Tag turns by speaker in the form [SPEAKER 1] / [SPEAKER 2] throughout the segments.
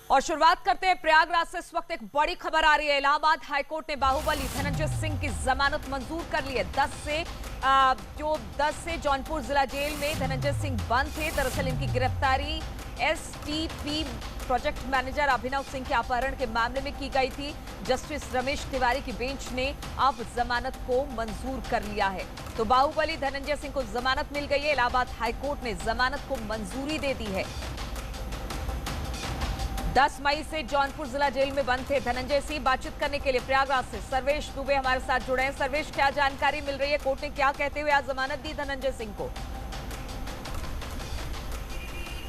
[SPEAKER 1] और शुरुआत करते हैं प्रयागराज से। इस वक्त एक बड़ी खबर आ रही है। इलाहाबाद हाईकोर्ट ने बाहुबली धनंजय सिंह की जमानत मंजूर कर ली है। 10 से जौनपुर जिला जेल में धनंजय सिंह बंद थे। दरअसल इनकी गिरफ्तारी एसटीपी प्रोजेक्ट मैनेजर अभिनव सिंह के अपहरण के मामले में की गई थी। जस्टिस रमेश तिवारी की बेंच ने अब जमानत को मंजूर कर लिया है। तो बाहुबली धनंजय सिंह को जमानत मिल गई है। इलाहाबाद हाईकोर्ट ने जमानत को मंजूरी दे दी है। 10 मई से जौनपुर जिला जेल में बंद थे धनंजय सिंह। बातचीत करने के लिए प्रयागराज से सर्वेश दुबे हमारे साथ जुड़े हैं। सर्वेश, क्या जानकारी मिल रही है? कोर्ट ने क्या कहते हुए आज जमानत दी धनंजय सिंह को?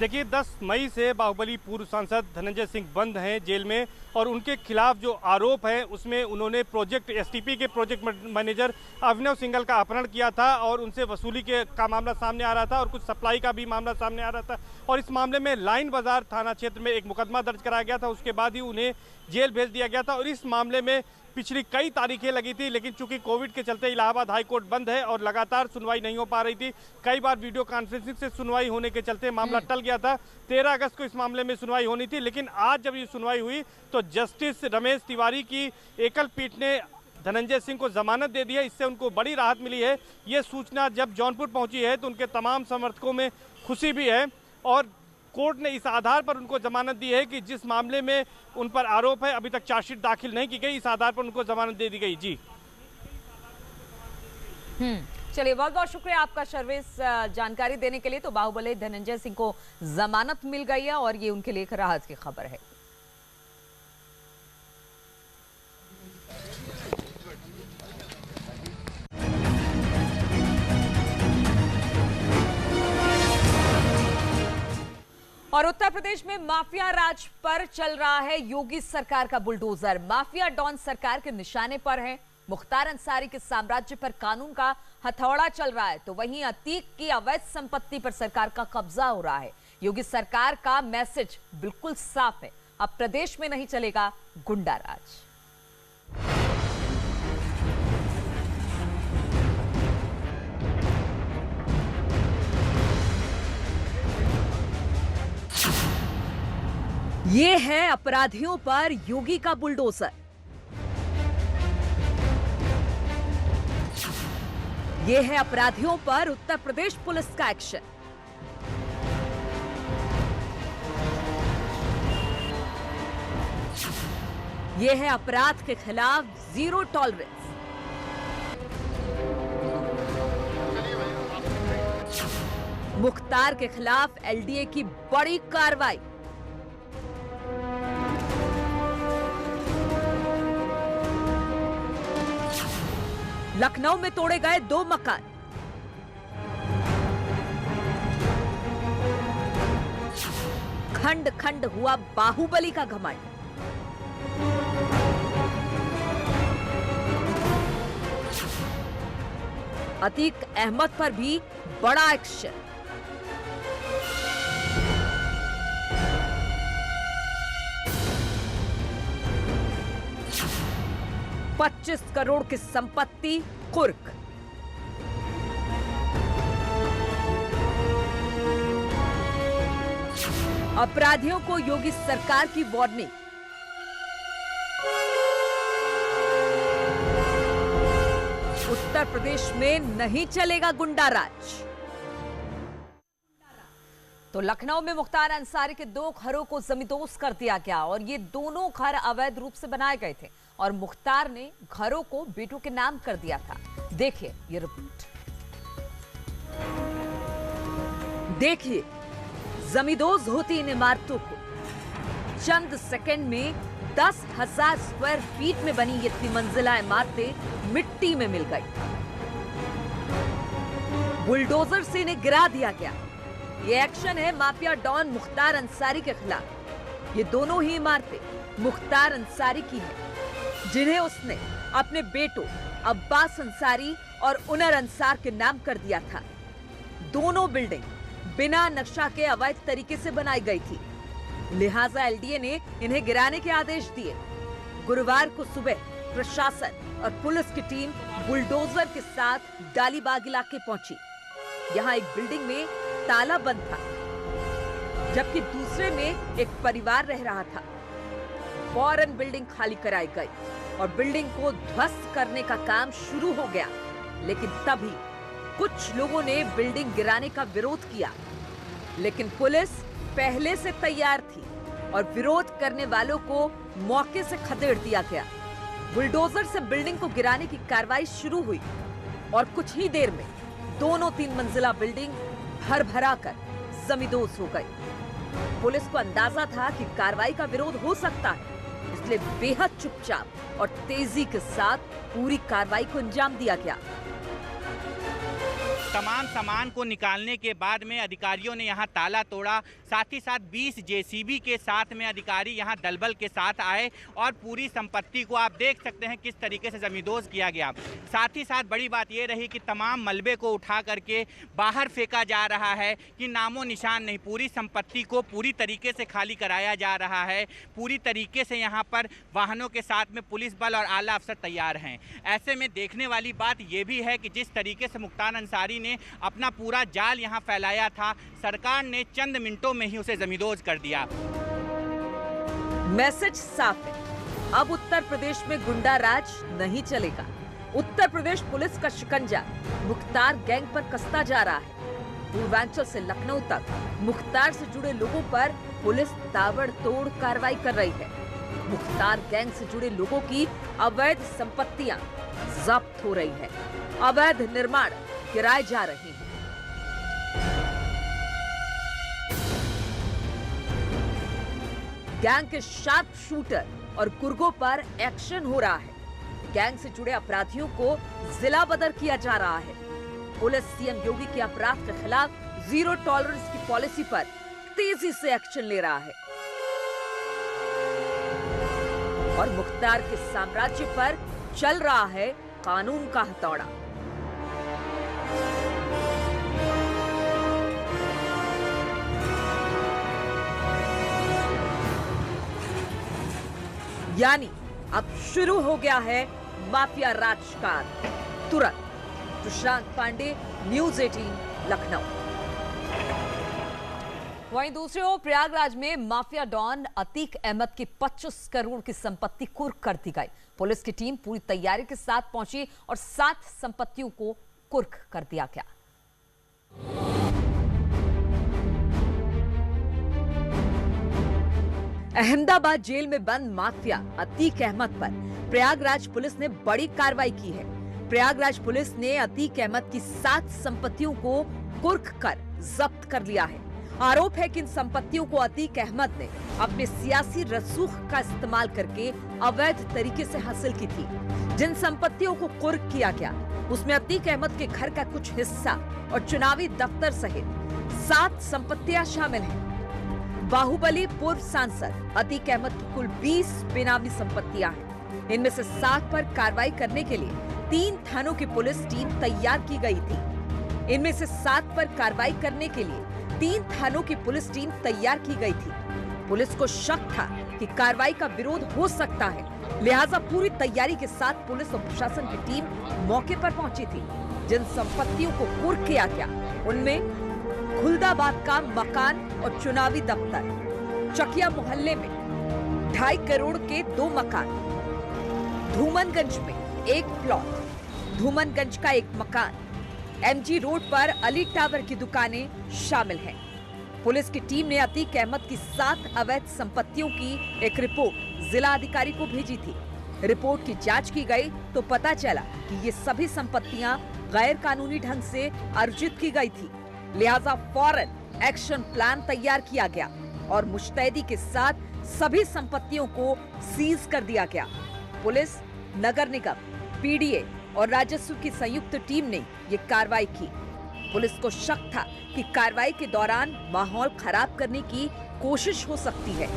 [SPEAKER 2] देखिए, 10 मई से बाहुबली पूर्व सांसद धनंजय सिंह बंद हैं जेल में और उनके खिलाफ जो आरोप है उसमें उन्होंने एसटीपी के प्रोजेक्ट मैनेजर अभिनव सिंघल का अपहरण किया था और उनसे वसूली का मामला सामने आ रहा था और कुछ सप्लाई का भी मामला सामने आ रहा था। और इस मामले में लाइन बाजार थाना क्षेत्र में एक मुकदमा दर्ज कराया गया था। उसके बाद ही उन्हें जेल भेज दिया गया था और इस मामले में पिछली कई तारीखें लगी थी, लेकिन चूंकि कोविड के चलते इलाहाबाद हाई कोर्ट बंद है और लगातार सुनवाई नहीं हो पा रही थी। कई बार वीडियो कॉन्फ्रेंसिंग से सुनवाई होने के चलते मामला टल गया था। 13 अगस्त को इस मामले में सुनवाई होनी थी, लेकिन आज जब ये सुनवाई हुई तो जस्टिस रमेश तिवारी की एकल पीठ ने धनंजय सिंह को जमानत दे दी है। इससे उनको बड़ी राहत मिली है। ये सूचना जब जौनपुर पहुंची है तो उनके तमाम समर्थकों में खुशी भी है और कोर्ट ने इस आधार पर उनको जमानत दी है कि जिस मामले में उन पर आरोप है, अभी तक चार्जशीट दाखिल नहीं की गई, इस आधार पर उनको जमानत दे दी गई। जी
[SPEAKER 1] चलिए, बहुत बहुत शुक्रिया आपका सर्विस जानकारी देने के लिए। तो बाहुबली धनंजय सिंह को जमानत मिल गई है और ये उनके लिए एक राहत की खबर है। और उत्तर प्रदेश में माफिया राज पर चल रहा है योगी सरकार का बुलडोजर। माफिया डॉन सरकार के निशाने पर है। मुख्तार अंसारी के साम्राज्य पर कानून का हथौड़ा चल रहा है, तो वहीं अतीक की अवैध संपत्ति पर सरकार का कब्जा हो रहा है। योगी सरकार का मैसेज बिल्कुल साफ है, अब प्रदेश में नहीं चलेगा गुंडा राज। ये है अपराधियों पर योगी का बुलडोजर। ये है अपराधियों पर उत्तर प्रदेश पुलिस का एक्शन। ये है अपराध के खिलाफ जीरो टॉलरेंस। मुख्तार के खिलाफ एलडीए की बड़ी कार्रवाई। लखनऊ में तोड़े गए 2 मकान। खंड खंड हुआ बाहुबली का घमंड। अतीक अहमद पर भी बड़ा एक्शन। $25 करोड़ की संपत्ति कुर्क। अपराधियों को योगी सरकार की वार्निंग। उत्तर प्रदेश में नहीं चलेगा गुंडा राज। तो लखनऊ में मुख्तार अंसारी के 2 घरों को जमींदोज कर दिया गया और ये दोनों घर अवैध रूप से बनाए गए थे और मुख्तार ने घरों को बेटों के नाम कर दिया था। देखिए ये रिपोर्ट। देखिए जमींदोज होती इन इमारतों को। चंद सेकंड में 10,000 स्क्वायर फीट में बनी ये 3 मंजिला इमारतें मिट्टी में मिल गई। बुलडोजर से इन्हें गिरा दिया गया। ये एक्शन है माफिया डॉन मुख्तार अंसारी के खिलाफ। ये दोनों ही इमारतें मुख्तार अंसारी की हैं, जिन्हें उसने अपने बेटों अब्बास अंसारी और उनर अंसार के नाम कर दिया था। दोनों बिल्डिंग बिना नक्शा के अवैध तरीके से बनाई गई थी, लिहाजा एलडीए ने इन्हें गिराने के आदेश दिए। गुरुवार को सुबह प्रशासन और पुलिस की टीम बुलडोजर के साथ डालीबाग इलाके पहुंची। यहाँ एक बिल्डिंग में ताला बंद था। जबकि दूसरे में एक परिवार रह रहा था। फौरन बिल्डिंग खाली कराई गई और बिल्डिंग को ध्वस्त करने का काम शुरू हो गया, लेकिन तभी कुछ लोगों ने बिल्डिंग गिराने का विरोध किया, लेकिन पुलिस पहले से तैयार थी और विरोध करने वालों को मौके से खदेड़ दिया गया। बुलडोजर से बिल्डिंग को गिराने की कार्रवाई शुरू हुई और कुछ ही देर में दोनों 3 मंजिला बिल्डिंग भर-भरा कर जमींदोज हो गई। पुलिस को अंदाजा था कि कार्रवाई का विरोध हो सकता है, इसलिए बेहद चुपचाप और तेजी के साथ पूरी कार्रवाई को अंजाम दिया गया।
[SPEAKER 3] तमाम सामान को निकालने के बाद में अधिकारियों ने यहां ताला तोड़ा। साथ ही साथ 20 जेसीबी के साथ में अधिकारी यहां दलबल के साथ आए और पूरी संपत्ति को आप देख सकते हैं किस तरीके से जमींदोज किया गया। साथ ही साथ बड़ी बात यह रही कि तमाम मलबे को उठा करके बाहर फेंका जा रहा है कि नामो निशान नहीं, पूरी संपत्ति को पूरी तरीके से खाली कराया जा रहा है। पूरी तरीके से यहाँ पर वाहनों के साथ में पुलिस बल और आला अफसर तैयार हैं। ऐसे में देखने वाली बात यह भी है कि जिस तरीके से मुख्तार अंसारी ने अपना पूरा जाल यहां फैलाया था, सरकार ने चंद मिनटों में ही उसे जमींदोज कर दिया।
[SPEAKER 1] मैसेज साफ है, अब उत्तर प्रदेश में गुंडा राज नहीं चलेगा। उत्तर प्रदेश पुलिस का शिकंजा मुख्तार गैंग पर कसता जा रहा है। पूर्वांचल से लखनऊ तक मुख्तार से जुड़े लोगों पर पुलिस ताबड़तोड़ कार्रवाई कर रही है। मुख्तार गैंग से जुड़े लोगों की अवैध संपत्तियां जब्त हो रही है, अवैध निर्माण गिराए जा रहे हैं। गैंग के शार्प शूटर और गुर्गों पर एक्शन हो रहा है। गैंग से जुड़े अपराधियों को जिला बदर किया जा रहा है। पुलिस सीएम योगी के अपराध के खिलाफ जीरो टॉलरेंस की पॉलिसी पर तेजी से एक्शन ले रहा है और मुख्तार के साम्राज्य पर चल रहा है कानून का हथौड़ा। यानी अब शुरू हो गया है माफिया राजकाज। तुरंत प्रशांत पांडे, न्यूज़ 18 लखनऊ। वहीं दूसरी ओर प्रयागराज में माफिया डॉन अतीक अहमद की 25 करोड़ की संपत्ति कुर्क कर दी गई। पुलिस की टीम पूरी तैयारी के साथ पहुंची और 7 संपत्तियों को कुर्क कर दिया गया। अहमदाबाद जेल में बंद माफिया अतीक अहमद पर प्रयागराज पुलिस ने बड़ी कार्रवाई की है। प्रयागराज पुलिस ने अतीक अहमद की 7 संपत्तियों को कुर्क कर जब्त कर लिया है। आरोप है कि इन संपत्तियों को अतीक अहमद ने अपने सियासी रसूख का इस्तेमाल करके अवैध तरीके से हासिल की थी। जिन संपत्तियों को कुर्क किया गया उसमें अतीक अहमद के घर का कुछ हिस्सा और चुनावी दफ्तर सहित 7 संपत्तियां शामिल हैं। बाहुबली पूर्व सांसद अतीक अहमद की कुल 20 बेनामी संपत्तियां हैं। इनमें से 7 पर कार्रवाई करने के लिए 3 थानों की पुलिस टीम तैयार की गई थी। इनमें से 7 पर कार्रवाई करने के लिए 3 थानों की पुलिस टीम तैयार की गई थी। पुलिस को शक था कि कार्रवाई का विरोध हो सकता है, लिहाजा पूरी तैयारी के साथ पुलिस और प्रशासन की टीम मौके पर पहुंची थी। जिन संपत्तियों को कुर्क किया गया उनमें खुलदाबाद का मकान और चुनावी दफ्तर, चकिया मोहल्ले में 2.5 करोड़ के 2 मकान, धूमनगंज में 1 प्लॉट, धूमनगंज का 1 मकान, एमजी रोड पर अली टावर की दुकानें शामिल हैं। पुलिस की टीम ने अतीक अहमद की 7 अवैध संपत्तियों की एक रिपोर्ट जिला अधिकारी को भेजी थी। रिपोर्ट की जांच की गई तो पता चला कि ये सभी संपत्तियां गैर कानूनी ढंग से अर्जित की गई थी। लिहाजा फौरन एक्शन प्लान तैयार किया गया और मुस्तैदी के साथ सभी संपत्तियों को सीज कर दिया गया। पुलिस, नगर निगम, पीडीए और राजस्व की संयुक्त टीम ने ये कार्रवाई की। पुलिस को शक था कि कार्रवाई के दौरान माहौल खराब करने की कोशिश हो सकती है,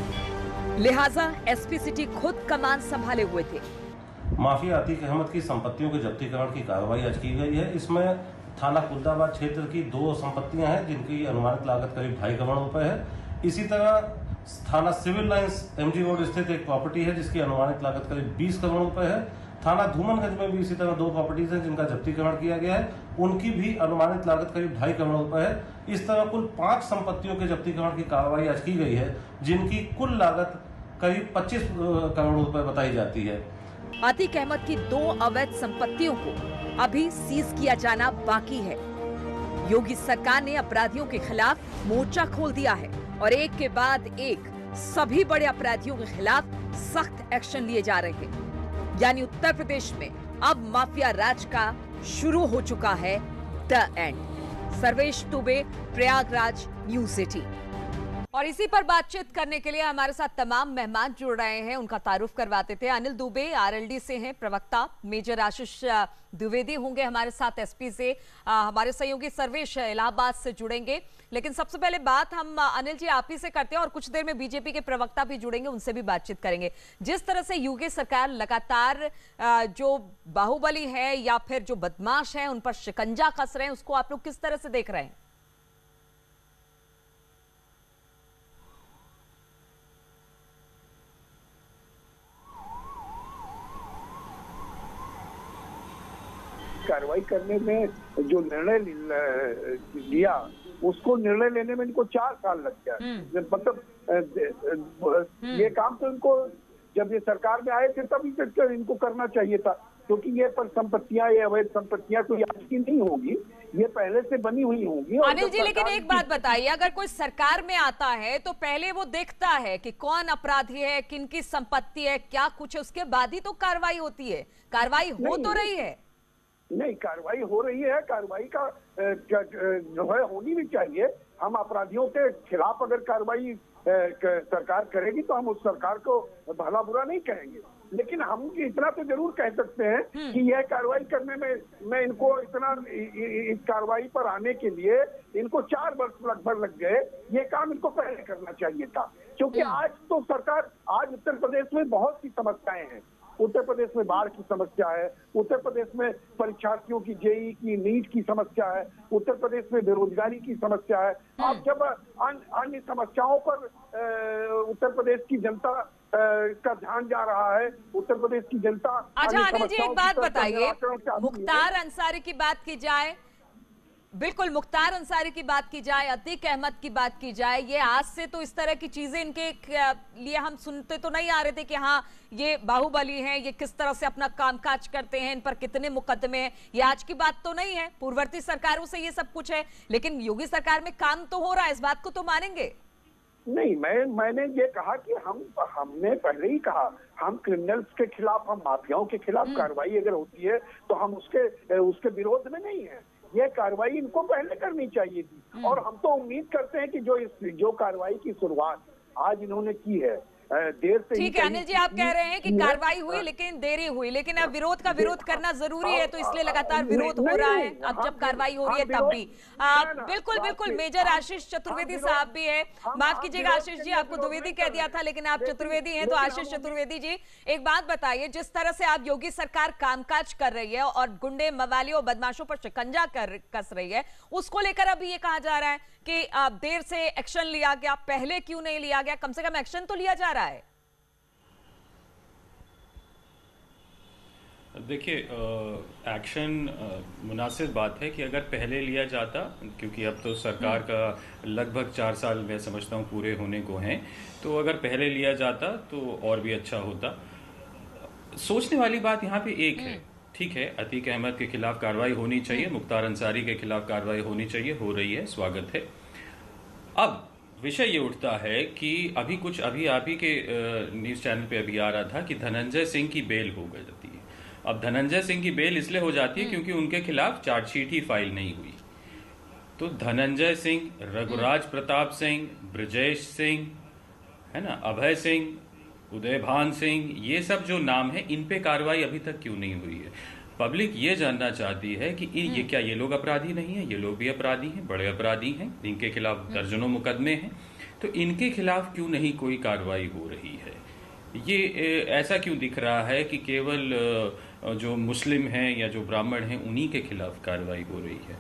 [SPEAKER 1] लिहाजा एसपी सिटी खुद कमान संभाले हुए थे।
[SPEAKER 4] माफिया अतीक अहमद की संपत्तियों के जब्तीकरण की कार्रवाई आज की गई है। इसमें थाना खुलदाबाद क्षेत्र की 2 संपत्तियां हैं जिनकी अनुमानित लागत करीब 2.5 करोड़ रुपए है। इसी तरह थाना सिविल लाइंस एमजी रोड स्थित एक प्रॉपर्टी है जिसकी अनुमानित लागत करीब 20 करोड़ रुपए है। थाना धूमनगंज में भी इसी तरह 2 प्रॉपर्टीज हैं जिनका जब्तीकरण किया गया है, उनकी भी अनुमानित लागत करीब 2.5 करोड़ रुपए है। इस तरह कुल 5 संपत्तियों के जब्तीकरण की कार्रवाई आज की गई है, जिनकी कुल लागत करीब 25 करोड़ रुपए बताई जाती है।
[SPEAKER 1] अतीक अहमद की 2 अवैध संपत्तियों को अभी सीज किया जाना बाकी है। योगी सरकार ने अपराधियों के खिलाफ मोर्चा खोल दिया है और एक के बाद एक सभी बड़े अपराधियों के खिलाफ सख्त एक्शन लिए जा रहे हैं। यानी उत्तर प्रदेश में अब माफिया राज का शुरू हो चुका है the end. Sarvesh Dubey, Prayagraj, news 18। और इसी पर बातचीत करने के लिए हमारे साथ तमाम मेहमान जुड़ रहे हैं, उनका तारुफ करवाते थे। अनिल दुबे आरएलडी से हैं प्रवक्ता, मेजर आशीष द्विवेदी होंगे हमारे साथ एसपी से, हमारे सहयोगी सर्वेश इलाहाबाद से जुड़ेंगे। लेकिन सबसे पहले बात हम अनिल जी आप ही से करते हैं और कुछ देर में बीजेपी के प्रवक्ता भी जुड़ेंगे, उनसे भी बातचीत करेंगे। जिस तरह से योगी सरकार लगातार जो बाहुबली है या फिर जो बदमाश है उन पर शिकंजा कस रहे हैं, उसको आप लोग किस तरह से देख रहे हैं?
[SPEAKER 5] कार्रवाई करने में जो निर्णय लिया उसको निर्णय लेने में इनको 4 साल लग गया। मतलब ये काम तो इनको जब ये सरकार में आए थे तभी तक इनको करना चाहिए था, क्योंकि ये पर संपत्तियां, ये अवैध संपत्तियां कोई आज की नहीं होगी, ये पहले से बनी हुई होंगी।
[SPEAKER 1] अनिल जी लेकिन एक बात बताइए, अगर कोई सरकार में आता है तो पहले वो देखता है कि कौन अपराधी है, किनकी संपत्ति है, क्या कुछ है, उसके बाद ही तो कार्रवाई होती है। कार्रवाई हो तो रही है?
[SPEAKER 5] नहीं, कार्रवाई हो रही है, कार्रवाई का जो है होनी भी चाहिए। हम अपराधियों के खिलाफ अगर कार्रवाई सरकार करेगी तो हम उस सरकार को भला बुरा नहीं कहेंगे, लेकिन हम इतना तो जरूर कह सकते हैं कि यह कार्रवाई करने में इनको इतना इस कार्रवाई पर आने के लिए इनको 4 वर्ष लगभग लग गए। ये काम इनको पहले करना चाहिए था, क्योंकि आज तो सरकार, आज उत्तर प्रदेश में बहुत सी समस्याएं हैं। उत्तर प्रदेश में बाढ़ की समस्या है, उत्तर प्रदेश में परीक्षार्थियों की जेईई की नीट की समस्या है, उत्तर प्रदेश में बेरोजगारी की समस्या है। अब जब अन्य समस्याओं पर उत्तर प्रदेश की जनता का ध्यान जा रहा है, उत्तर प्रदेश की जनता।
[SPEAKER 1] अच्छा अनिल जी एक बात बताइए, मुख्तार अंसारी की बात की जाए, बिल्कुल मुख्तार अंसारी की बात की जाए, अतीक अहमद की बात की जाए, ये आज से तो इस तरह की चीजें इनके लिए हम सुनते तो नहीं आ रहे थे कि हाँ ये बाहुबली हैं, ये किस तरह से अपना कामकाज करते हैं, इन पर कितने मुकदमे हैं, ये आज की बात तो नहीं है। पूर्ववर्ती सरकारों से ये सब कुछ है, लेकिन योगी सरकार में काम तो हो रहा है, इस बात को तो मानेंगे?
[SPEAKER 5] नहीं, मैंने ये कहा कि हमने पहले ही कहा, हम क्रिमिनल्स के खिलाफ, हम माफियाओं के खिलाफ कार्रवाई अगर होती है तो हम उसके विरोध में नहीं है। ये कार्रवाई इनको पहले करनी चाहिए थी, और हम तो उम्मीद करते हैं कि जो कार्रवाई की शुरुआत आज इन्होंने की है देर से।
[SPEAKER 1] ठीक है अनिल जी, आप कह रहे हैं कि कार्रवाई हुई लेकिन देरी हुई, लेकिन अब विरोध का विरोध करना जरूरी है, तो इसलिए लगातार विरोध हो रहा है। अब जब कार्रवाई हो रही है तब भी बिल्कुल बिल्कुल मेजर आशीष चतुर्वेदी साहब भी है। माफ कीजिएगा आशीष जी, आपको द्विवेदी कह दिया था लेकिन आप चतुर्वेदी हैं, तो आशीष चतुर्वेदी जी एक बात बताइए, जिस तरह से आप योगी सरकार कामकाज कर रही है और गुंडे मवालियों बदमाशों पर शिकंजा कस रही है, उसको लेकर अभी ये कहा जा रहा है कि देर से एक्शन लिया गया, पहले क्यों नहीं लिया गया? कम से कम एक्शन तो लिया जा रहा है।
[SPEAKER 6] देखिए, एक्शन मुनासिब बात है कि अगर पहले लिया जाता, क्योंकि अब तो सरकार का लगभग 4 साल मैं समझता हूँ पूरे होने को हैं, तो अगर पहले लिया जाता तो और भी अच्छा होता। सोचने वाली बात यहाँ पे एक है, ठीक है, अतीक अहमद के खिलाफ कार्रवाई होनी चाहिए, मुख्तार अंसारी के खिलाफ कार्रवाई होनी चाहिए, हो रही है, स्वागत है। अब विषय ये उठता है कि अभी आप ही के न्यूज़ चैनल पे अभी आ रहा था कि धनंजय सिंह की बेल हो जाती है। अब धनंजय सिंह की बेल इसलिए हो जाती है क्योंकि उनके खिलाफ चार्जशीट ही फाइल नहीं हुई। तो धनंजय सिंह, रघुराज प्रताप सिंह, ब्रजेश सिंह, है ना, अभय सिंह, उदयभान सिंह, ये सब जो नाम है, इन पे कार्रवाई अभी तक क्यों नहीं हुई है? पब्लिक ये जानना चाहती है कि ये क्या ये लोग अपराधी नहीं है? ये लोग भी अपराधी हैं, बड़े अपराधी हैं, इनके खिलाफ दर्जनों मुकदमे हैं, तो इनके खिलाफ क्यों नहीं कोई कार्रवाई हो रही है? ये ऐसा क्यों दिख रहा है कि केवल जो मुस्लिम हैं या जो ब्राह्मण हैं उन्हीं के खिलाफ कार्रवाई हो रही है?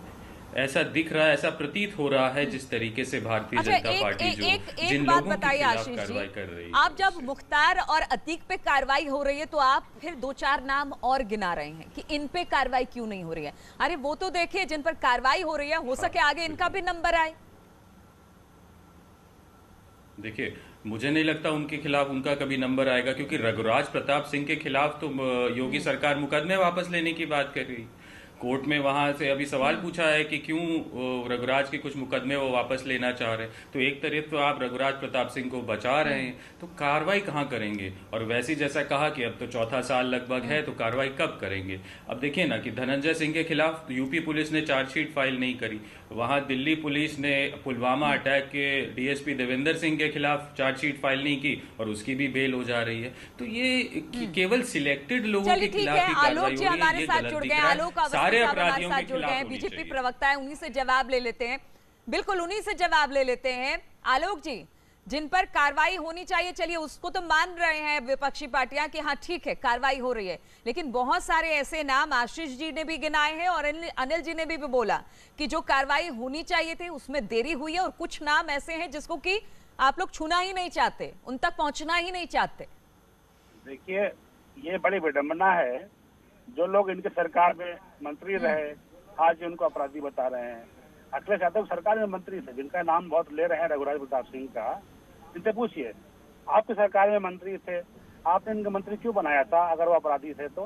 [SPEAKER 6] ऐसा दिख रहा है, ऐसा प्रतीत हो रहा है जिस तरीके से भारतीय जनता पार्टी जो जिन
[SPEAKER 1] बात
[SPEAKER 6] लोगों के
[SPEAKER 1] बताइए
[SPEAKER 6] खिलाफ
[SPEAKER 1] आशीष
[SPEAKER 6] कार्रवाई
[SPEAKER 1] जी,
[SPEAKER 6] कर रही है।
[SPEAKER 1] आप जब मुख्तार और अतीक पे कार्रवाई हो रही है तो आप फिर 2-4 नाम और गिना रहे हैं कि इन पे कार्रवाई क्यों नहीं हो रही है। अरे वो तो देखिए जिन पर कार्रवाई हो रही है, हो सके आगे इनका भी नंबर आए।
[SPEAKER 6] देखिए, मुझे नहीं लगता उनके खिलाफ उनका कभी नंबर आएगा, क्योंकि रघुराज प्रताप सिंह के खिलाफ तो योगी सरकार मुकदमे वापस लेने की बात कर रही। कोर्ट में वहां से अभी सवाल पूछा है कि क्यों रघुराज के कुछ मुकदमे वो वापस लेना चाह रहे हैं। तो एक तरफ तो आप रघुराज प्रताप सिंह को बचा रहे हैं, तो कार्रवाई कहां करेंगे? और वैसे जैसा कहा कि अब तो चौथा साल लगभग है, तो कार्रवाई कब करेंगे? अब देखिए ना कि धनंजय सिंह के खिलाफ यूपी पुलिस ने चार्जशीट फाइल नहीं करी, वहां दिल्ली पुलिस ने पुलवामा अटैक के डीएसपी देवेंद्र सिंह के खिलाफ चार्जशीट फाइल नहीं की और उसकी भी बेल हो जा रही है। तो ये केवल सिलेक्टेड लोगों के खिलाफ ही कार्रवाई हो रही है,
[SPEAKER 1] हमारे साथ जुड़ गए, आलोक
[SPEAKER 6] सारे अपराधियों के खिलाफ होनी
[SPEAKER 1] बीजेपी
[SPEAKER 6] चाहिए।
[SPEAKER 1] प्रवक्ता है, उन्हीं से जवाब ले लेते हैं। बिल्कुल उन्हीं से जवाब ले लेते हैं। आलोक जी, जिन पर कार्रवाई होनी चाहिए, चलिए उसको तो मान रहे हैं विपक्षी पार्टियां कि हाँ ठीक है कार्रवाई हो रही है, लेकिन बहुत सारे ऐसे नाम आशीष जी ने भी गिनाए हैं और अनिल जी ने भी बोला कि जो कार्रवाई होनी चाहिए थी उसमें देरी हुई है, और कुछ नाम ऐसे हैं जिसको कि आप लोग छूना ही नहीं चाहते, उन तक पहुंचना ही नहीं चाहते।
[SPEAKER 7] देखिए, ये बड़ी विडंबना है, जो लोग इनके सरकार में मंत्री रहे आज उनको अपराधी बता रहे हैं। अखिलेश यादव सरकार में मंत्री थे, जिनका नाम बहुत ले रहे हैं रघुराज प्रताप सिंह का, इनसे पूछिए आपकी सरकार में मंत्री थे, आपने इनका मंत्री क्यों बनाया था अगर वो अपराधी थे तो?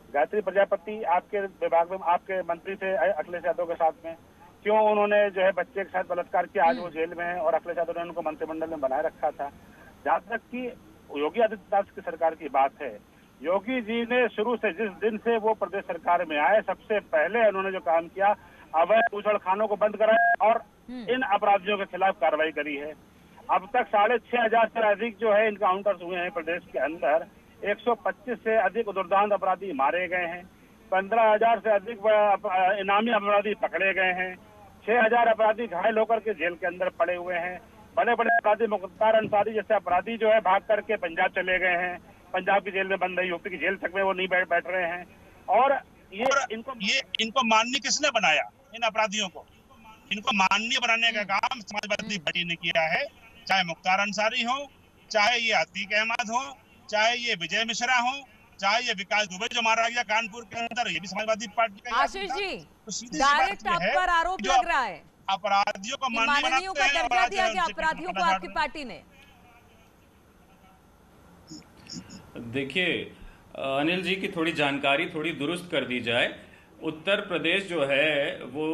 [SPEAKER 7] गायत्री प्रजापति आपके विभाग में आपके मंत्री थे अखिलेश यादव के साथ में, क्यों उन्होंने जो है बच्चे के साथ बलात्कार किया, आज वो जेल में है और अखिलेश यादव ने उनको मंत्रिमंडल में बनाए रखा था। जहाँ तक कि योगी आदित्यनाथ की सरकार की बात है, योगी जी ने शुरू से जिस दिन से वो प्रदेश सरकार में आए, सबसे पहले उन्होंने जो काम किया, अवैध ऊचड़खानों को बंद कराया और इन अपराधियों के खिलाफ कार्रवाई करी है। अब तक 6,500 से अधिक जो है इनकाउंटर्स हुए हैं प्रदेश के अंदर, 125 से अधिक दुर्दांत अपराधी मारे गए हैं, 15,000 से अधिक इनामी अपराधी पकड़े गए हैं, 6,000 अपराधी घायल होकर के जेल के अंदर पड़े हुए हैं। बड़े बड़े अपराधी मुख्तार अंसारी जैसे अपराधी जो है भाग करके पंजाब चले गए हैं, पंजाब की जेल में बंद है, यूपी की जेल तक में वो नहीं बैठ रहे हैं। और इनको माननीय किसने बनाया? इन अपराधियों को, इनको माननीय बनाने का काम समाजवादी पार्टी ने किया है। चाहे मुख्तार अंसारी हो, चाहे ये अतीक अहमद हो, चाहे ये विजय मिश्रा हो, चाहे ये विकास दुबे जो मारा गया कानपुर के अंदर, ये भी समाजवादी पार्टी का।
[SPEAKER 1] आशीष जी, डायरेक्ट आप पर आरोप लग रहा है
[SPEAKER 7] अपराधियों को
[SPEAKER 1] माननीयों का दर्जा दिया गया अपराधियों को आपकी पार्टी ने।
[SPEAKER 6] देखिए अनिल जी की थोड़ी जानकारी थोड़ी दुरुस्त कर दी जाए। उत्तर प्रदेश जो है वो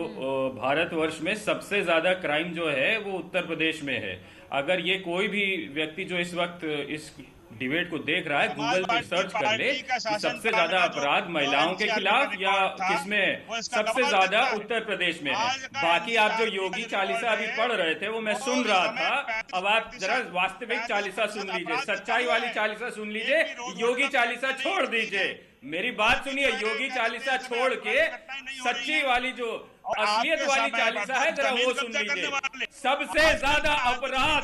[SPEAKER 6] भारतवर्ष में सबसे ज्यादा क्राइम जो है वो उत्तर प्रदेश में है। अगर ये कोई भी व्यक्ति जो इस वक्त इस डिबेट को देख रहा है गूगल पे सर्च कर ले कि सबसे ज्यादा अपराध महिलाओं के खिलाफ या किसमें, सबसे ज्यादा उत्तर प्रदेश में है। बाकी आप जो योगी चालीसा अभी पढ़ रहे थे वो मैं सुन रहा था, अब आप जरा वास्तविक चालीसा सुन लीजिए, सच्चाई वाली चालीसा सुन लीजिए, योगी चालीसा छोड़ दीजिए। मेरी बात सुनिए, योगी चालीसा छोड़ के सच्ची वाली जो असलियत वाली चालीसा है जरा वो सुन लीजिए। सबसे ज्यादा अपराध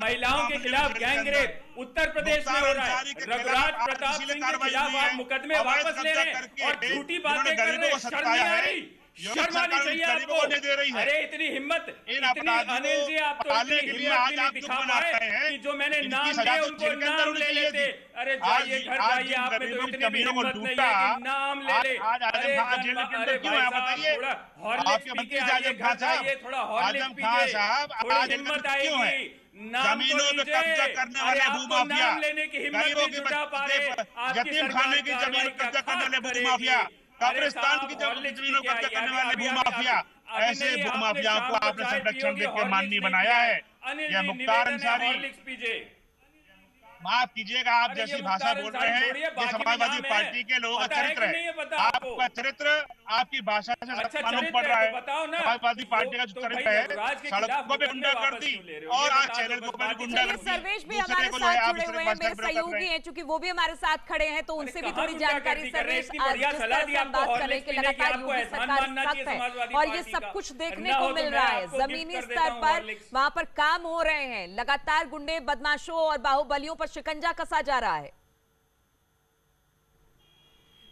[SPEAKER 6] महिलाओं के खिलाफ गैंगरेप उत्तर प्रदेश में हो रहा है। रघुराज प्रताप सिंह के खिलाफ आप मुकदमे वापस ले रहे हैं और झूठी बातें कर रहे हैं। शर्म नहीं आ रही? शर्म आनी चाहिए आपको। अरे इतनी हिम्मत, इतनी अनिल जी आप तो इतनी हिम्मत भी नहीं दिखा पाए कि जो मैंने नाम लिए उनको नाम ले लेते। अरे जाइए घर जाइए, आप में तो इतनी भी हिम्मत नहीं है कि नाम ले ले। अरे भाई साहब थोड़ा हॉर्लिक्स पी के आइए, घर जाइए, थोड़ा हॉर्लिक्स पीजिए, थोड़ी हिम्मत आएगी। नाम तो लीजिए। अरे आपको नाम लेने की हिम्मत भी जुटा पा रहे आपकी सरकार करेगी।
[SPEAKER 7] कब्रिस्तान की जमीनों को कब्जा करने वाले भूमाफिया, ऐसे भूमाफिया को आपने संरक्षण देकर माननीय बनाया है। यह मुख्तार अंसारी, माफ कीजिएगा आप जैसी भाषा बोल रहे हैं, ये समाजवादी पार्टी के लोगों का चरित्र है। आपका चरित्र आपकी भाषा से मालूम पड़ रहा है। समाजवादी पार्टी का जो चरित्र है, सड़कों पे गुंडागर्दी और आज चैनल के ऊपर गुंडागर्दी।
[SPEAKER 1] सर्वेश भी हमारे साथ जुड़े हुए हैं, मेरे सहयोगी हैं, चूंकि वो भी हमारे साथ खड़े हैं, तो उनसे भी थोड़ी जानकारी। सर्वेश, आज जिस तरह से हम बात कर रहे हैं कि लगातार योगी सरकार सख्त है और ये सब कुछ देखने को मिल रहा है जमीनी स्तर पर, वहां पर काम हो रहे हैं, लगातार गुंडे बदमाशों और बाहुबलियों पर शिकंजा कसा जा रहा है।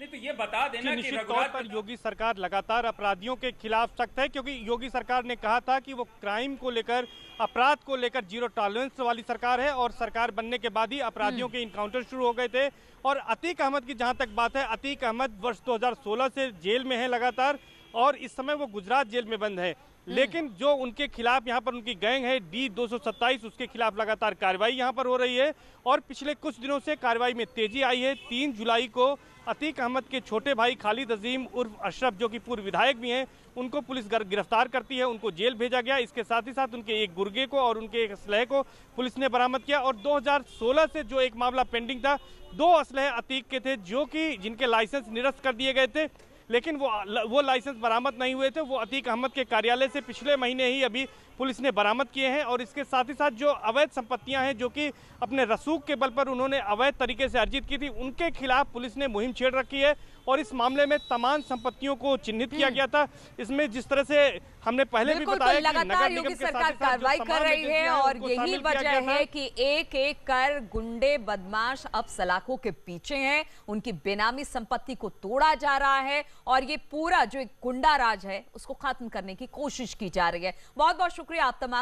[SPEAKER 6] नहीं तो ये बता देना कि
[SPEAKER 2] निश्चित तौर पर योगी सरकार लगातार अपराधियों के खिलाफ सख्त है, क्योंकि योगी सरकार ने कहा था कि वो क्राइम को लेकर, अपराध को लेकर जीरो टॉलरेंस वाली सरकार है, और सरकार बनने के बाद ही अपराधियों के इनकाउंटर शुरू हो गए थे। और अतीक अहमद की जहां तक बात है, अतीक अहमद वर्ष 2016 से जेल में है लगातार, और इस समय वो गुजरात जेल में बंद है। लेकिन जो उनके खिलाफ यहाँ पर उनकी गैंग है D227, उसके खिलाफ लगातार कार्रवाई यहाँ पर हो रही है, और पिछले कुछ दिनों से कार्रवाई में तेजी आई है। 3 जुलाई को अतीक अहमद के छोटे भाई खालिद अजीम उर्फ अशरफ, जो कि पूर्व विधायक भी हैं, उनको पुलिस गिरफ्तार करती है, उनको जेल भेजा गया। इसके साथ ही साथ उनके एक गुर्गे को और उनके एक असलहे को पुलिस ने बरामद किया। और 2016 से जो एक मामला पेंडिंग था, 2 असलहे अतीक के थे जो कि जिनके लाइसेंस निरस्त कर दिए गए थे, लेकिन वो लाइसेंस बरामद नहीं हुए थे। वो अतीक अहमद के कार्यालय से पिछले महीने ही अभी पुलिस ने बरामद किए हैं। और इसके साथ ही साथ जो अवैध संपत्तियां हैं, जो कि अपने रसूख के बल पर उन्होंने अवैध तरीके से अर्जित की थी, उनके खिलाफ पुलिस ने मुहिम छेड़ रखी है। और इस मामले में तमाम संपत्तियों को चिन्हित किया गया था। इसमें जिस तरह से हमने पहले भी बताया कि
[SPEAKER 1] लगातार योगी सरकार कार्रवाई कर रही है, और यही वजह है कि एक एक कर गुंडे बदमाश अब सलाखों के पीछे हैं। उनकी बेनामी संपत्ति को तोड़ा जा रहा है, और ये पूरा जो एक गुंडा राज है उसको खत्म करने की कोशिश की जा रही है। बहुत बहुत शुक्रिया आप तमाम